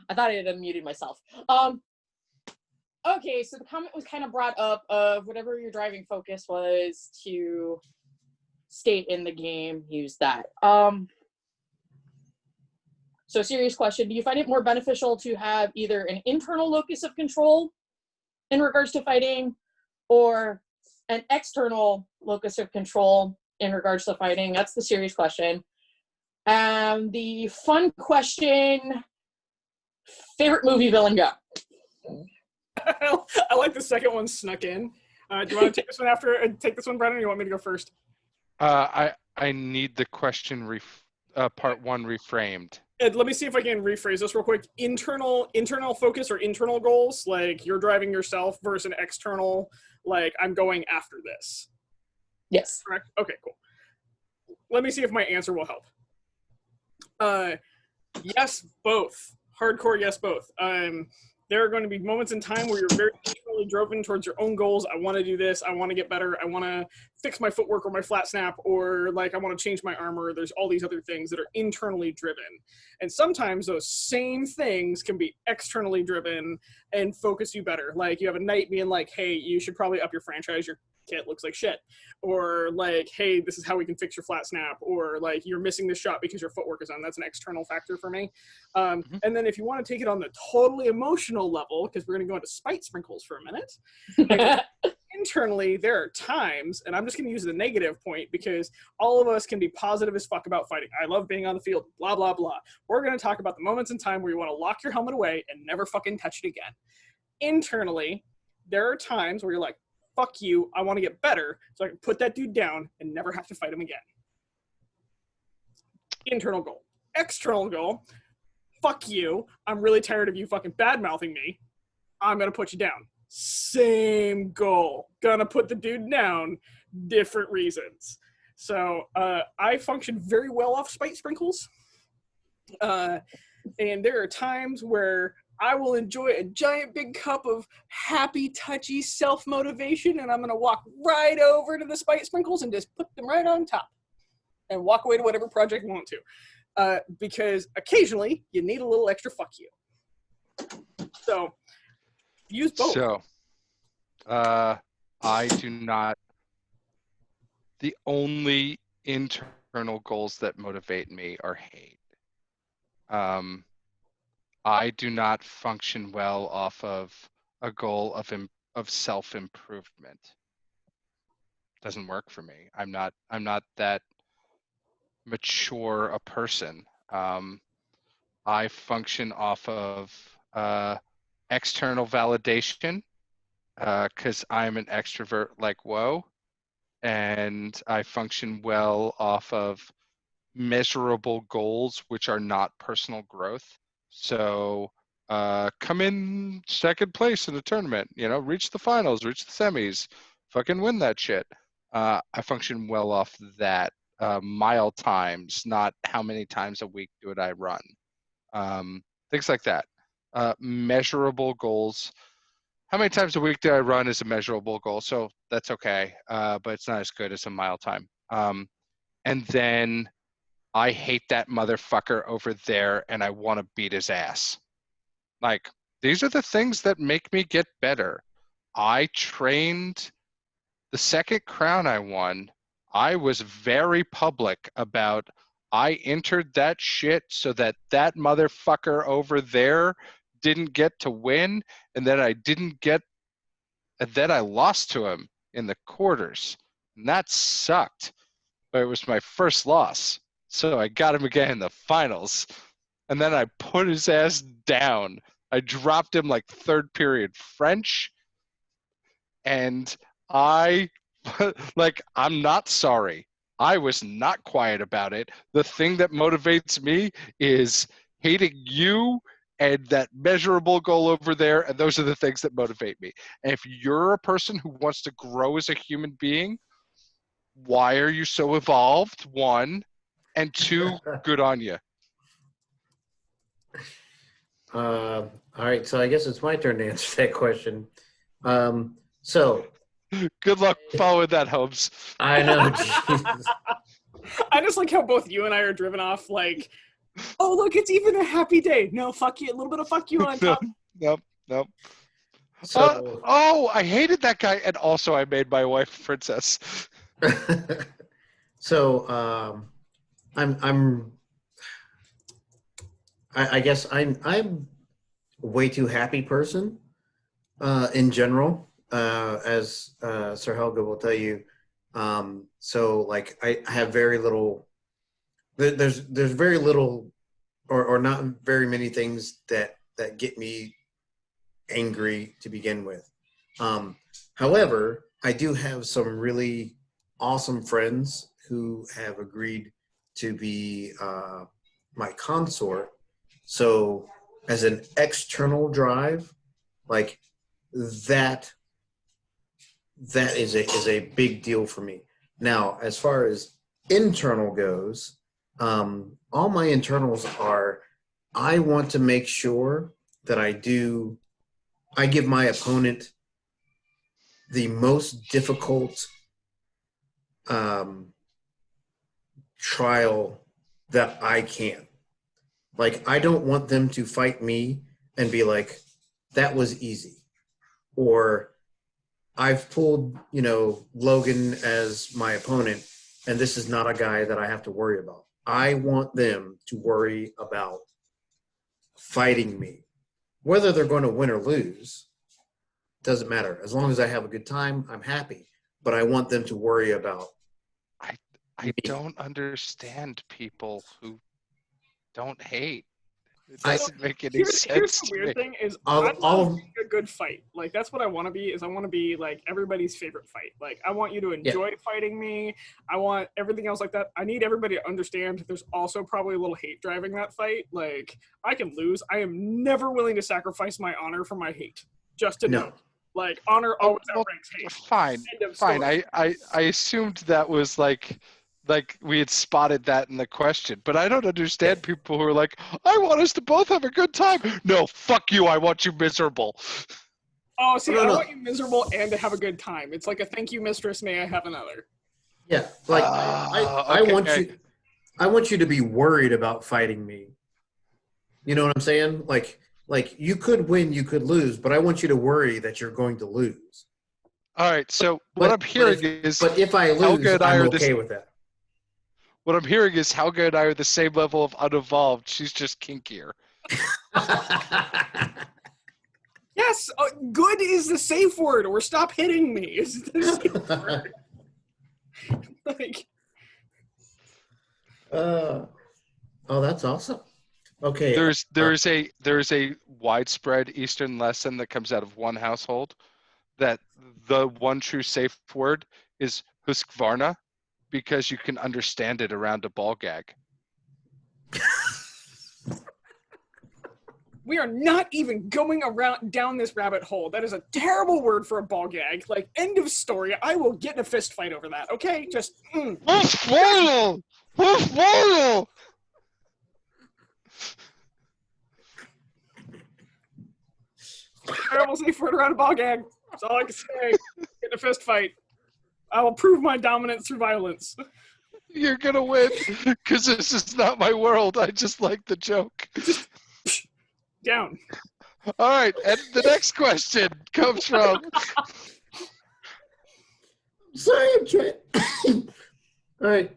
I thought I had unmuted myself. Okay, so the comment was kind of brought up of whatever your driving focus was to state in the game, use that. So serious question, do you find it more beneficial to have either an internal locus of control in regards to fighting, or an external locus of control in regards to fighting? That's the serious question. The fun question, favorite movie villain, go. I like the second one snuck in. Do you want to take this one take this one, Brennan, or you want me to go first? I need the question part one reframed. Ed, let me see if I can rephrase this real quick. Internal focus or internal goals, like you're driving yourself, versus an external, like I'm going after this. Yes. Correct? Okay, cool. Let me see if my answer will help. Yes, both. Hardcore, yes, both. There are going to be moments in time where you're very internally driven towards your own goals. I want to do this. I want to get better. I want to fix my footwork or my flat snap, or like I want to change my armor. There's all these other things that are internally driven. And sometimes those same things can be externally driven and focus you better. Like you have a knight being like, hey, you should probably up your franchise. Your kit looks like shit. Or like, hey, this is how we can fix your flat snap. Or like, you're missing this shot because your footwork is on. That's an external factor for me. And then if you want to take it on the totally emotional level, because we're going to go into spite sprinkles for a minute, like, internally, there are times, and I'm just going to use the negative point because all of us can be positive as fuck about fighting. I love being on the field, blah, blah, blah. We're going to talk about the moments in time where you want to lock your helmet away and never fucking touch it again. Internally, there are times where you're like, fuck you, I want to get better so I can put that dude down and never have to fight him again. Internal goal. External goal, fuck you, I'm really tired of you fucking bad-mouthing me. I'm going to put you down. Same goal. Gonna put the dude down, different reasons. So I function very well off spite sprinkles. And there are times where I will enjoy a giant big cup of happy, touchy self-motivation, and I'm going to walk right over to the spite sprinkles and just put them right on top and walk away to whatever project you want to. Because occasionally, you need a little extra fuck you. So, use both. So, I do not. The only internal goals that motivate me are hate. I do not function well off of a goal of self-improvement. Doesn't work for me. I'm not that mature a person. I function off of external validation because I'm an extrovert like whoa, and I function well off of measurable goals, which are not personal growth. So come in second place in a tournament, reach the finals, reach the semis, fucking win that shit. I function well off that. Mile times, not how many times a week do I run. Things like that. Measurable goals. How many times a week do I run is a measurable goal, so that's okay, but it's not as good as a mile time. And then I hate that motherfucker over there and I want to beat his ass. Like, these are the things that make me get better. I trained the second crown I won. I was very public about I entered that shit so that that motherfucker over there didn't get to win, and then I lost to him in the quarters. And that sucked. But it was my first loss. So I got him again in the finals. And then I put his ass down. I dropped him like third period French. And I'm not sorry. I was not quiet about it. The thing that motivates me is hating you and that measurable goal over there. And those are the things that motivate me. And if you're a person who wants to grow as a human being, why are you so evolved? One, and two, good on you. All right, so I guess it's my turn to answer that question. So Good luck following that, Holmes. I know. Jesus. I just like how both you and I are driven off like, oh, look, it's even a happy day. No, fuck you. A little bit of fuck you on top. Nope. So, I hated that guy, and also I made my wife a princess. so I guess I'm a way too happy person in general, as Sir Helga will tell you. So like I have very little. There's very little, or not very many things that get me angry to begin with. However, I do have some really awesome friends who have agreed to be my consort. So as an external drive, like that is a big deal for me. Now, as far as internal goes, all my internals are, I want to make sure that I give my opponent the most difficult trial that I can. Like, I don't want them to fight me and be like, that was easy. Or I've pulled, Logan as my opponent, and this is not a guy that I have to worry about. I want them to worry about fighting me. Whether they're going to win or lose, doesn't matter. As long as I have a good time, I'm happy. But I want them to worry about I don't understand people who don't hate. It I- doesn't make any Here's sense the to weird me. thing is All I of- love a good fight. Like that's what I want to be. I want to be like everybody's favorite fight. Like I want you to enjoy fighting me. I want everything else like that. I need everybody to understand. There's also probably a little hate driving that fight. Like I can lose. I am never willing to sacrifice my honor for my hate. Just to No. know, like honor always Well, outranks hate. fine. End of story. I assumed that was like we had spotted that in the question, but I don't understand people who are like, I want us to both have a good time. No, fuck you. I want you miserable. Oh, see, No, I no. want you miserable and to have a good time. It's like a thank you, mistress. May I have another? Yeah, like I Okay. I want you to be worried about fighting me. You know what I'm saying? Like you could win, you could lose, but I want you to worry that you're going to lose. All right. So what I'm hearing is But if I lose, Helga and I I'm are okay with that. what I'm hearing is Helga and I are the same level of unevolved. She's just kinkier. Yes, good is the safe word, or stop hitting me is the safe word. Like, Oh, that's awesome. Okay. There's a widespread Eastern lesson that comes out of one household that the one true safe word is Husqvarna because you can understand it around a ball gag. we are not even going around down this rabbit hole. That is a terrible word for a ball gag. Like, end of story. I will get in a fist fight over that. Okay, just. Husqvarna! Husqvarna! Terrible safe word around a ball gag. That's all I can say. Get in a fist fight. I will prove my dominance through violence. You're gonna win because this is not my world. I just like the joke. Down. All right, and the next question comes from. Sorry, I'm trying. All right.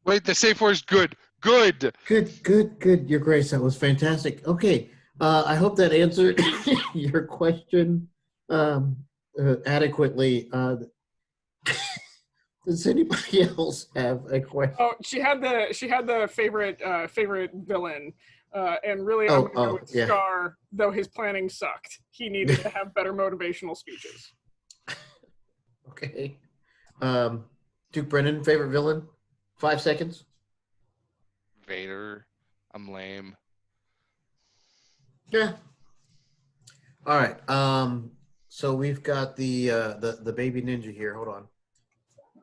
Wait, the safe word is good. Good. Good. Your Grace, that was fantastic. Okay. I hope that answered your question adequately. Does anybody else have a question? Oh, she had the favorite villain, and really I'm gonna go with yeah. Scar. Though his planning sucked, he needed to have better motivational speeches. Okay. Duke Brennan, favorite villain? 5 seconds. Vader. I'm lame. Yeah. All right. So we've got the baby ninja here. Hold on.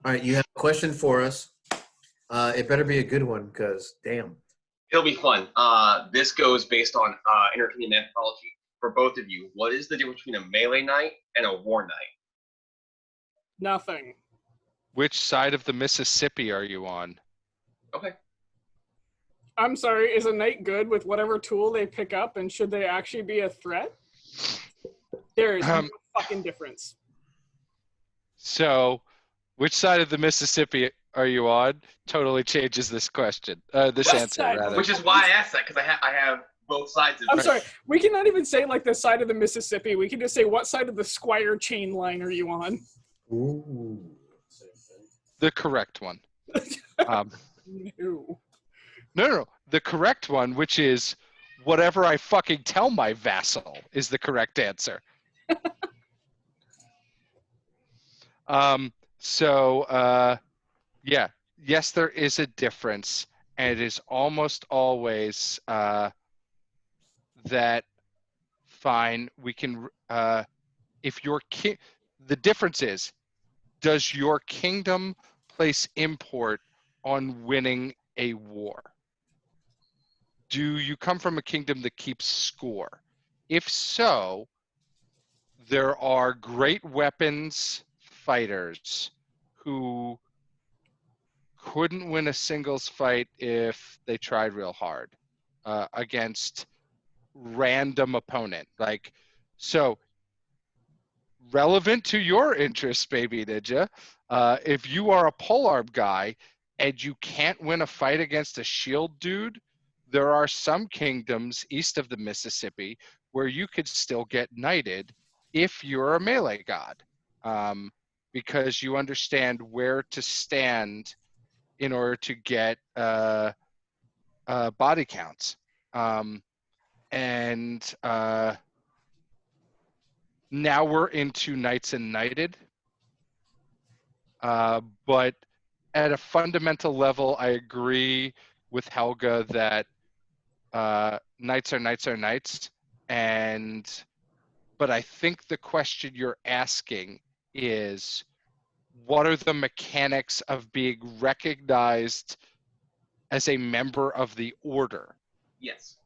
All right, you have a question for us. It better be a good one, because damn. It'll be fun. This goes based on entertainment anthropology. For both of you, what is the difference between a melee knight and a war knight? Nothing. Which side of the Mississippi are you on? Okay. I'm sorry, is a knight good with whatever tool they pick up, and should they actually be a threat? There is no fucking difference. So, which side of the Mississippi are you on? Totally changes this question. This West answer, side. rather. Which is why I asked that, because I have both sides of I'm it. sorry, we cannot even say like the side of the Mississippi. We can just say what side of the Squire chain line are you on? Ooh. The correct one. No. No. The correct one, which is whatever I fucking tell my vassal, is the correct answer. Yeah. Yes, there is a difference, and it is almost always that fine. We can if your king. The difference is, does your kingdom place import on winning a war? Do you come from a kingdom that keeps score? If so, there are great weapons fighters who couldn't win a singles fight if they tried real hard against random opponent. Like, so relevant to your interests, baby ninja. If you are a polearm guy and you can't win a fight against a shield dude, there are some kingdoms east of the Mississippi where you could still get knighted if you're a melee god, because you understand where to stand in order to get body counts. Now we're into knights and knighted. But at a fundamental level, I agree with Helga that knights are knights are knights. But I think the question you're asking is, what are the mechanics of being recognized as a member of the order? Yes.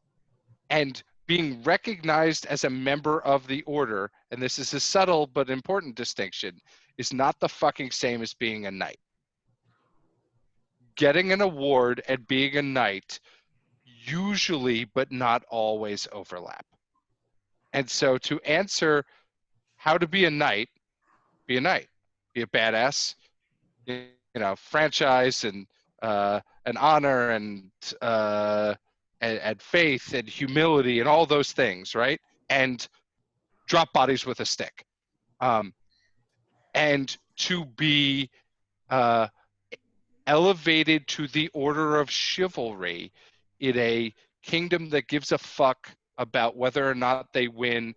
And being recognized as a member of the order, and this is a subtle but important distinction, is not the fucking same as being a knight. Getting an award and being a knight usually, but not always, overlap. And so to answer how to be a knight, be a knight, be a badass, you know, franchise and honor and faith and humility and all those things, right? And drop bodies with a stick. And to be elevated to the order of chivalry in a kingdom that gives a fuck about whether or not they win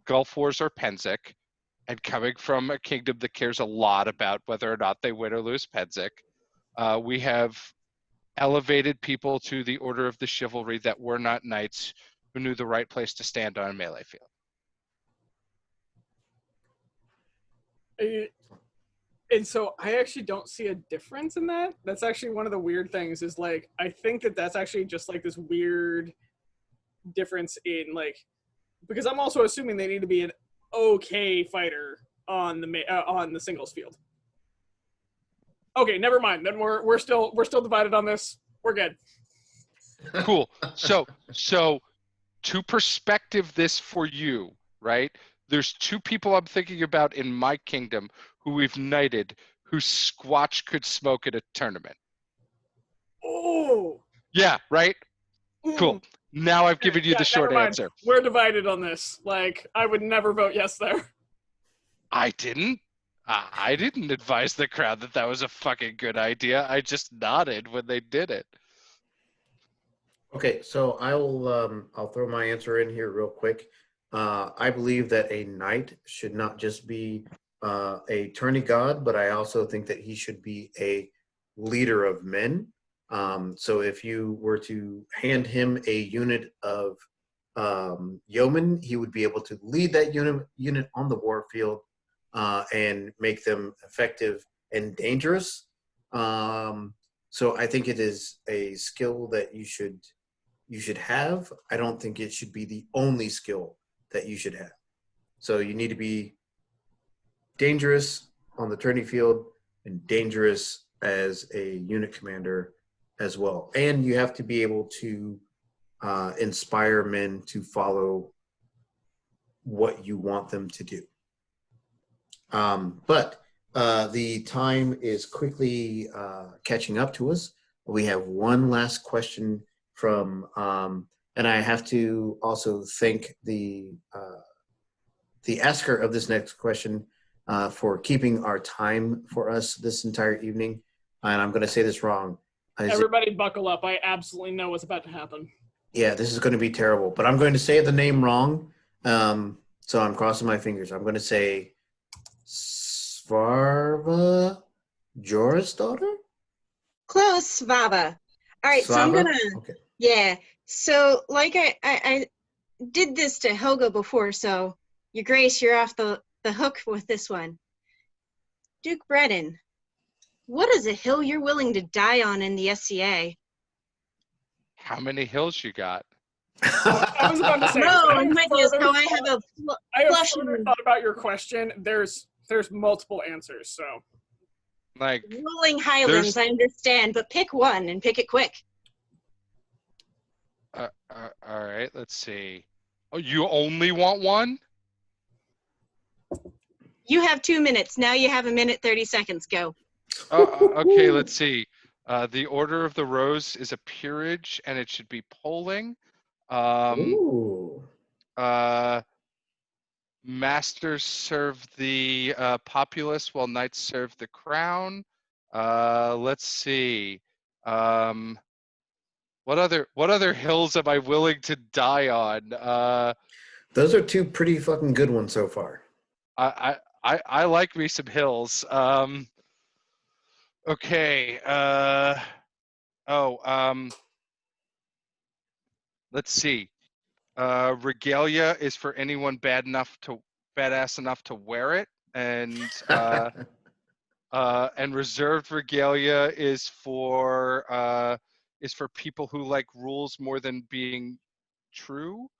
Gulf Wars or Pennsic, and coming from a kingdom that cares a lot about whether or not they win or lose Pennsic, we have elevated people to the order of the chivalry that were not knights who knew the right place to stand on a melee field. And so I actually don't see a difference in that. That's actually one of the weird things is like, I think that that's actually just like this weird difference in like, because I'm also assuming they need to be an okay fighter on the singles field. Okay, never mind. Then we're still divided on this. We're good. Cool. So to perspective this for you, right? There's two people I'm thinking about in my kingdom who we've knighted who Squatch could smoke at a tournament. Oh. Yeah, right? Cool. Now I've given you the short never mind. answer. We're divided on this. Like, I would never vote yes there. I didn't advise the crowd that was a fucking good idea. I just nodded when they did it. Okay, so I'll throw my answer in here real quick. I believe that a knight should not just be a tourney god, but I also think that he should be a leader of men. So if you were to hand him a unit of yeomen, he would be able to lead that unit on the war field and make them effective and dangerous. So I think it is a skill that you should have. I don't think it should be the only skill that you should have. So you need to be dangerous on the tourney field and dangerous as a unit commander as well. And you have to be able to inspire men to follow what you want them to do. But the time is quickly catching up to us. We have one last question from, and I have to also thank the asker of this next question for keeping our time for us this entire evening. And I'm going to say this wrong. Everybody buckle up. I absolutely know what's about to happen. Yeah, this is going to be terrible, but I'm going to say the name wrong. So I'm crossing my fingers. I'm going to say Svarva Jorah's daughter? Close, Svava. All right, so I'm Slava? gonna, Okay. yeah. So like I did this to Helga before, so Your Grace, you're off the hook with this one. Duke Brennen, what is a hill you're willing to die on in the SCA? How many hills you got? I was about to say. No, I I'm with you. So I have a have further thought about your question. There's multiple answers, so. Like rolling highlands, I understand, but pick one and pick it quick. all right, let's see. Oh, you only want one? You have 2 minutes. Now you have 1:30. Go. Okay, let's see. The Order of the Rose is a peerage, and it should be polling. Ooh. Masters serve the populace, while knights serve the crown. Let's see. What other hills am I willing to die on? Those are two pretty fucking good ones so far. I like me some hills. Okay. Let's see. Regalia is for anyone badass enough to wear it, and reserved regalia is for people who like rules more than being true.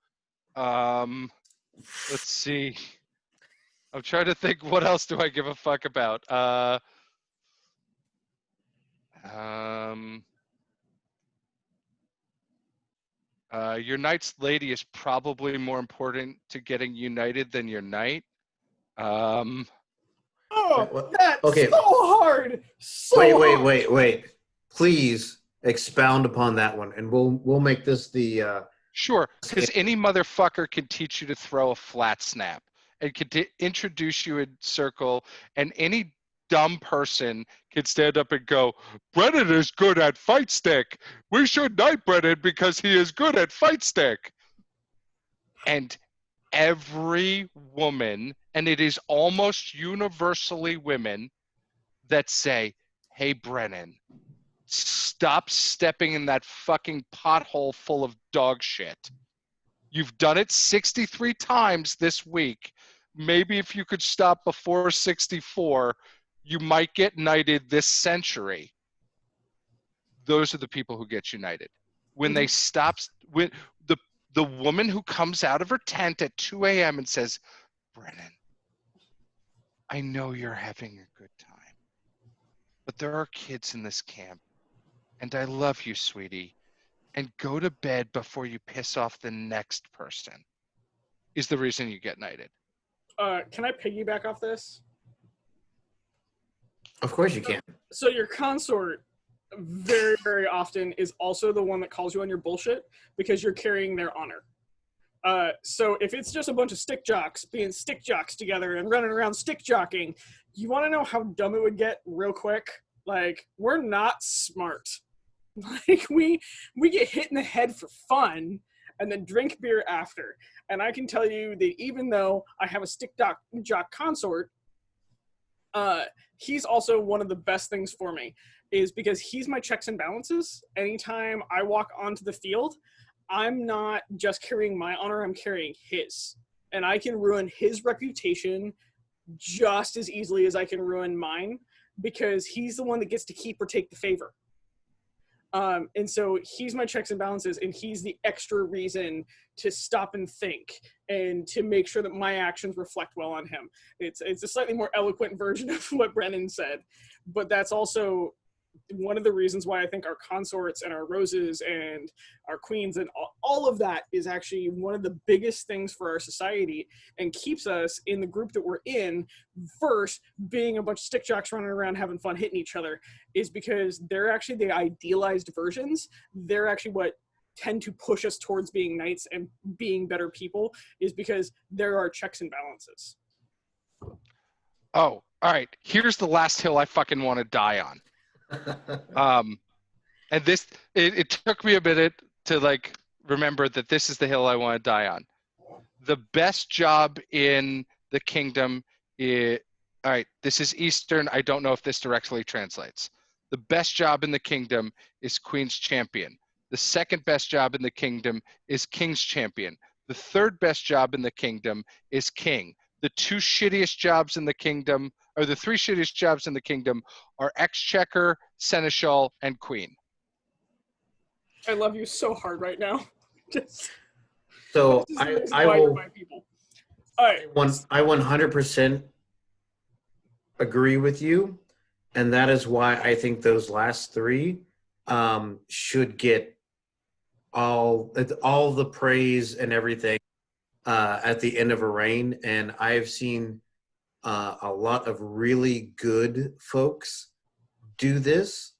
Let's see. I'm trying to think, what else do I give a fuck about? Your knight's lady is probably more important to getting united than your knight. Oh, What? that's Okay. so hard. So hard. Wait. Please expound upon that one, and we'll make this the. Sure, because any motherfucker can teach you to throw a flat snap. and could introduce you in circle, and any dumb person could stand up and go, Brennen is good at fight stick. We should knight Brennen because he is good at fight stick. And every woman, and it is almost universally women, that say, hey, Brennen, stop stepping in that fucking pothole full of dog shit. You've done it 63 times this week. Maybe if you could stop before 64, you might get knighted this century. Those are the people who get united. When they stop, when the woman who comes out of her tent at 2 a.m. and says, Brennen, I know you're having a good time, but there are kids in this camp, and I love you, sweetie, and go to bed before you piss off the next person, is the reason you get knighted. Can I piggyback off this? Of course you can. So your consort very, very often is also the one that calls you on your bullshit because you're carrying their honor. So if it's just a bunch of stick jocks being stick jocks together and running around stick jocking, you want to know how dumb it would get real quick? Like, we're not smart. Like, we get hit in the head for fun and then drink beer after. And I can tell you that even though I have a stick jock consort, he's also one of the best things for me, is because he's my checks and balances. Anytime I walk onto the field, I'm not just carrying my honor, I'm carrying his. And I can ruin his reputation just as easily as I can ruin mine, because he's the one that gets to keep or take the favor. And so he's my checks and balances, and he's the extra reason to stop and think and to make sure that my actions reflect well on him. It's a slightly more eloquent version of what Brennen said, but that's also one of the reasons why I think our consorts and our roses and our queens and all of that is actually one of the biggest things for our society and keeps us in the group that we're in, versus being a bunch of stick jocks running around having fun hitting each other, is because they're actually the idealized versions. They're actually what tend to push us towards being knights and being better people, is because there are checks and balances. Oh, all right. Here's the last hill I fucking want to die on. And this, it took me a minute to like remember that this is the hill I want to die on. The best job in the kingdom is, all right, this is Eastern. I don't know if this directly translates. The best job in the kingdom is Queen's Champion. The second best job in the kingdom is King's Champion. The third best job in the kingdom is King. The two shittiest jobs in the kingdom, or the three shittiest jobs in the kingdom, are Exchequer, Seneschal, and Queen. I love you so hard right now. So I will. All right. I 100% agree with you, and that is why I think those last three should get all the praise and everything at the end of a reign. And I've seen a lot of really good folks do this,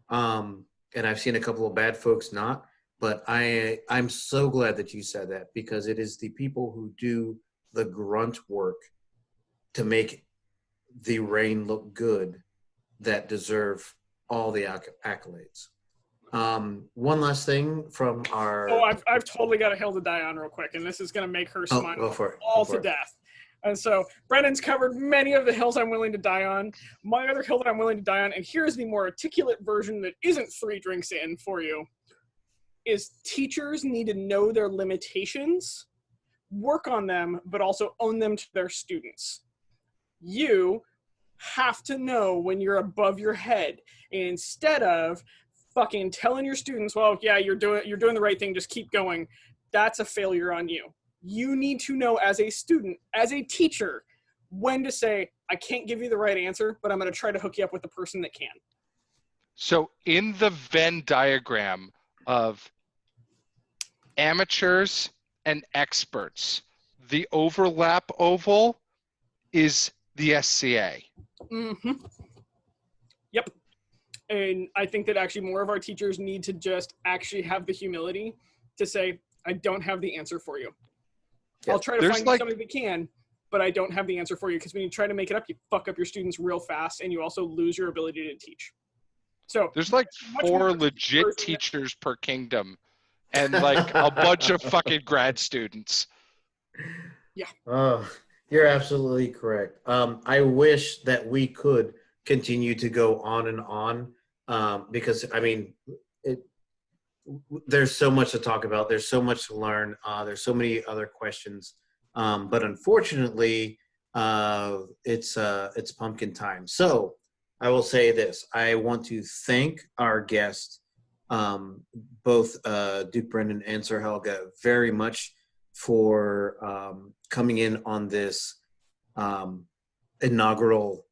and I've seen a couple of bad folks not. But I'm so glad that you said that, because it is the people who do the grunt work to make the reign look good that deserve all the accolades. One last thing from our... Oh, I've totally got a hill to die on real quick, and this is going to make her smile to death. And so Brennan's covered many of the hills I'm willing to die on. My other hill that I'm willing to die on, and here's the more articulate version that isn't 3 drinks in for you, is teachers need to know their limitations, work on them, but also own them to their students. You have to know when you're above your head, instead of fucking telling your students, well, yeah, you're doing the right thing, just keep going. That's a failure on you. You need to know as a student, as a teacher, when to say, I can't give you the right answer, but I'm going to try to hook you up with the person that can. So in the Venn diagram of amateurs and experts, the overlap oval is the SCA. Mm-hmm. Yep. And I think that actually more of our teachers need to just actually have the humility to say, I don't have the answer for you. I'll try to find somebody that can, but I don't have the answer for you because when you try to make it up, you fuck up your students real fast, and you also lose your ability to teach. So There's like much 4 more legit version- teachers per kingdom, and like a bunch of fucking grad students. Oh, you're absolutely correct. I wish that we could continue to go on and on, because I mean, there's so much to talk about. There's so much to learn. There's so many other questions, but unfortunately, it's pumpkin time. So I will say this: I want to thank our guests, both Duke Brennen and Sir Helga, very much for coming in on this inaugural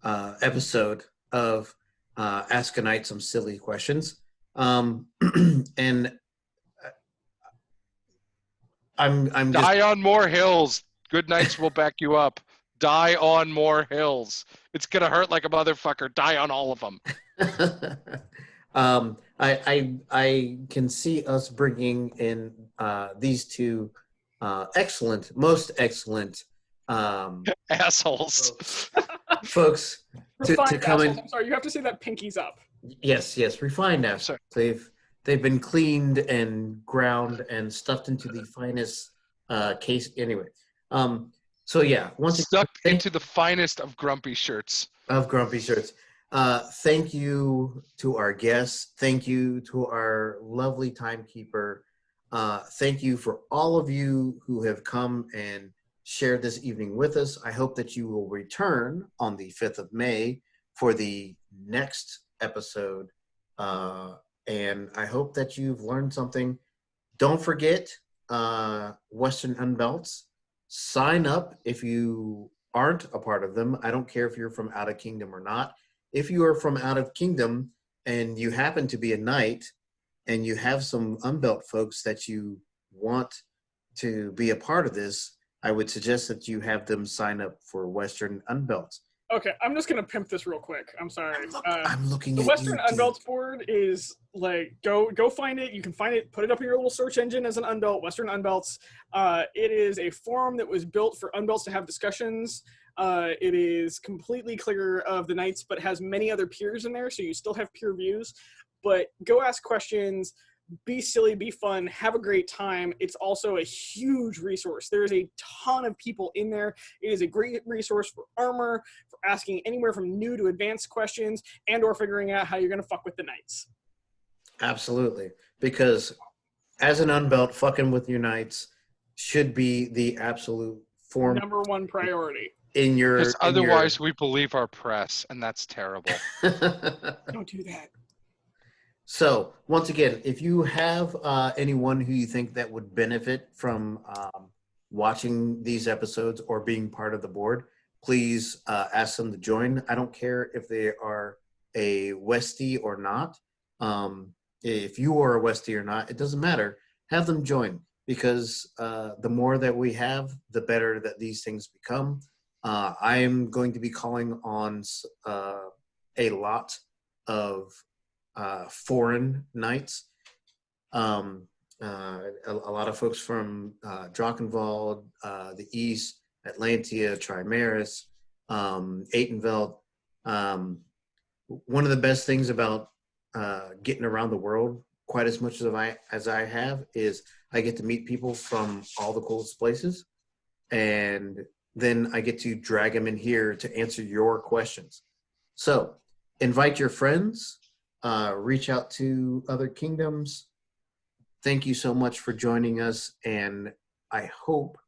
episode of Ask a Knight Some Silly Questions. And I'm just Die on more hills. Good knights will back you up. Die on more hills. It's gonna hurt like a motherfucker. Die on all of them. I can see us bringing in these two most excellent Assholes. folks to refined come assholes. in. I'm sorry, you have to say that pinky's up. Yes, refined I'm assholes. They've been cleaned and ground and stuffed into the finest case. Anyway, so yeah, once Stuck into the finest of grumpy shirts. of grumpy shirts. Thank you to our guests. Thank you to our lovely timekeeper. Thank you for all of you who have come and shared this evening with us. I hope that you will return on the 5th of May for the next episode. And I hope that you've learned something. Don't forget, Western Unbelts. Sign up if you aren't a part of them. I don't care if you're from out of kingdom or not. If you are from out of kingdom and you happen to be a knight and you have some unbelt folks that you want to be a part of this, I would suggest that you have them sign up for Western Unbelts. Okay, I'm just gonna pimp this real quick. I'm sorry. I'm looking The at Western you, Unbelts board is like go find it. You can find it. Put it up in your little search engine as an unbelt. Western Unbelts. It is a forum that was built for unbelts to have discussions. It is completely clear of the knights, but has many other peers in there, so you still have peer views. But go ask questions. Be silly, be fun, have a great time. It's also a huge resource. There's a ton of people in there. It is a great resource for armor, for asking anywhere from new to advanced questions, and or figuring out how you're going to fuck with the knights. Absolutely. Because as an unbelt, fucking with your knights should be the absolute form Number one priority. in your... Because otherwise we believe our press, and that's terrible. Don't do that. So, once again, if you have anyone who you think that would benefit from watching these episodes or being part of the board, please ask them to join. I don't care if they are a Westie or not. If you are a Westie or not, it doesn't matter. Have them join, because the more that we have, the better that these things become. I am going to be calling on a lot of foreign knights. A lot of folks from Drachenwald, the East, Atlantia, Trimaris, Aitenveld. One of the best things about getting around the world quite as much as I have is I get to meet people from all the coolest places, and then I get to drag them in here to answer your questions. So invite your friends. Reach out to other kingdoms. Thank you so much for joining us, and I hope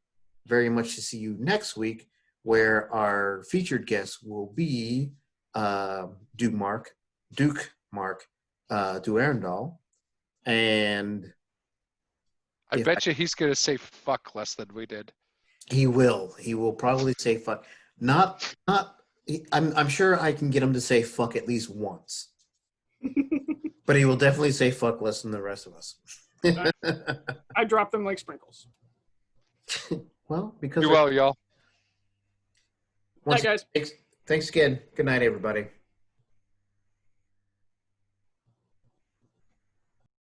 very much to see you next week, where our featured guest will be Duke Mark Duerndal, and I bet you he's gonna say fuck less than we did. he will probably say fuck. Not. I'm sure I can get him to say fuck at least once. But he will definitely say fuck less than the rest of us. I drop them like sprinkles. Well, because... Do well, y'all. Bye, guys. Thanks again. Good night, everybody.